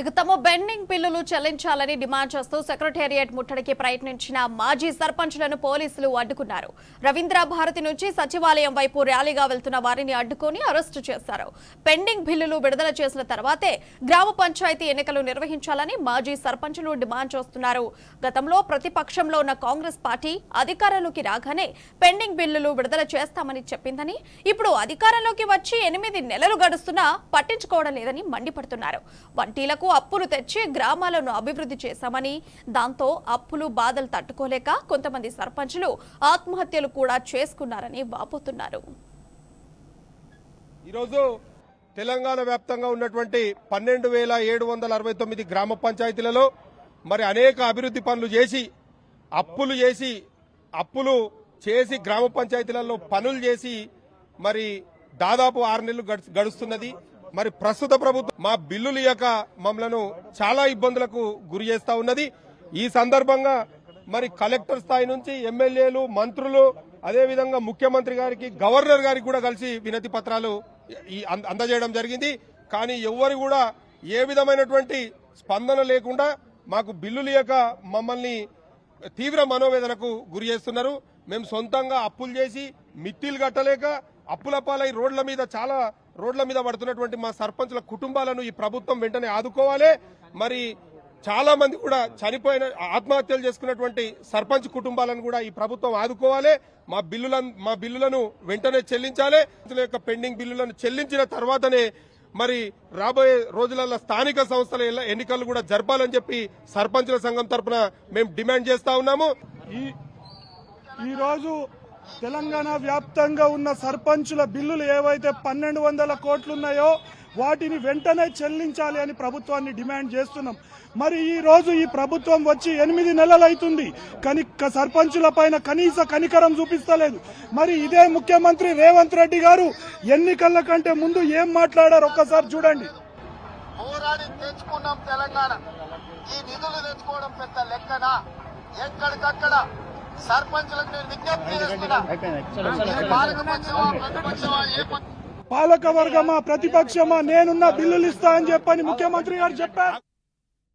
ఇక తమ బెండింగ్ బిల్లులు చెల్లించాలని డిమాండ్ చేస్తూ సెక్రటేరియట్ ముట్టడికి ప్రయత్నించిన మాజీ సర్పంచ్లను పోలీసులు అడ్డుకున్నారు. రవీంద్ర భారతి నుంచి సచివాలయం వైపు ర్యాలీగా వెళ్తున్న వారిని అడ్డుకొని అరెస్టు చేశారు. పెండింగ్ బిల్లులు విడుదల చేసిన తర్వాతే గ్రామ పంచాయతీ ఎన్నికలు నిర్వహించాలని మాజీ సర్పంచ్లు డిమాండ్ చేస్తున్నారు. గతంలో ప్రతిపక్షంలో ఉన్న కాంగ్రెస్ పార్టీ అధికారంలోకి రాగానే పెండింగ్ బిల్లులు విడుదల చేస్తామని చెప్పిందని, ఇప్పుడు అధికారంలోకి వచ్చి 8 నెలలు గడుస్తున్నా పట్టించుకోవడం లేదని మండిపడుతున్నారు. వంటీలకు అప్పులు తెచ్చి గ్రామాలను అభివృద్ధి చేశామని, దాంతో అప్పులు బాధలు తట్టుకోలేక కొంతమంది సర్పంచులు ఆత్మహత్యలు కూడా చేసుకున్నారని వాపోతున్నారు. ఈరోజు తెలంగాణ వ్యాప్తంగా ఉన్నటువంటి 12,769 గ్రామ పంచాయతీలలో మరి అనేక అభివృద్ధి పనులు చేసి అప్పులు చేసి గ్రామ పంచాయతీలలో పనులు చేసి మరి దాదాపు 6 నెలలు గడుస్తున్నది. మరి ప్రస్తుత ప్రభుత్వం మా బిల్లులు ఇయ్యక మమ్మలను చాలా ఇబ్బందులకు గురి చేస్తా ఉన్నది. ఈ సందర్భంగా మరి కలెక్టర్ స్థాయి నుంచి ఎమ్మెల్యేలు, మంత్రులు, అదేవిధంగా ముఖ్యమంత్రి గారికి, గవర్నర్ గారికి కూడా కలిసి వినతి పత్రాలు అందజేయడం జరిగింది. కానీ ఎవ్వరు కూడా ఏ విధమైనటువంటి స్పందన లేకుండా మాకు బిల్లులు ఇయ్యక మమ్మల్ని తీవ్ర మనోవేదనకు గురి చేస్తున్నారు. మేము సొంతంగా అప్పులు చేసి మిత్తిలు కట్టలేక అప్పుల పాలై రోడ్ల మీద పడుతున్నటువంటి మా సర్పంచుల కుటుంబాలను ఈ ప్రభుత్వం వెంటనే ఆదుకోవాలి. మరి చాలా మంది కూడా చనిపోయిన ఆత్మహత్యలు చేసుకున్నటువంటి సర్పంచ్ కుటుంబాలను కూడా ఈ ప్రభుత్వం ఆదుకోవాలి. మా బిల్లులను వెంటనే చెల్లించాలి. యొక్క పెండింగ్ బిల్లులను చెల్లించిన తర్వాతనే మరి రాబోయే రోజులలో స్థానిక సంస్థల ఎన్నికలు కూడా జరపాలని చెప్పి సర్పంచుల సంఘం తరఫున మేము డిమాండ్ చేస్తా ఉన్నాము. ఈ రోజు తెలంగాణ వ్యాప్తంగా ఉన్న సర్పంచుల బిల్లులు ఏవైతే 1,200 కోట్లున్నాయో వాటిని వెంటనే చెల్లించాలి అని ప్రభుత్వాన్ని డిమాండ్ చేస్తున్నాం. మరి ఈ రోజు ఈ ప్రభుత్వం వచ్చి 8 నెలలు అవుతుంది, కానీ సర్పంచుల పైన కనీస కనికరం చూపిస్తలేదు. మరి ఇదే ముఖ్యమంత్రి రేవంత్ రెడ్డి గారు ఎన్నికల కంటే ముందు ఏం మాట్లాడారు ఒక్కసారి చూడండి. పోరాడి తెచ్చుకున్నాం తెలంగాణ, ఈ నిధులు తెచ్చుకోవడం పెద్ద లెక్కనా? ఎక్కడికక్కడ సర్పంచులకు నేను విజ్ఞప్తి చేస్తున్నా, పాలక వర్గమా ప్రతిపక్షమా నేనున్న బిల్లులు ఇస్తా అని చెప్పని ముఖ్యమంత్రి గారు చెప్పారు.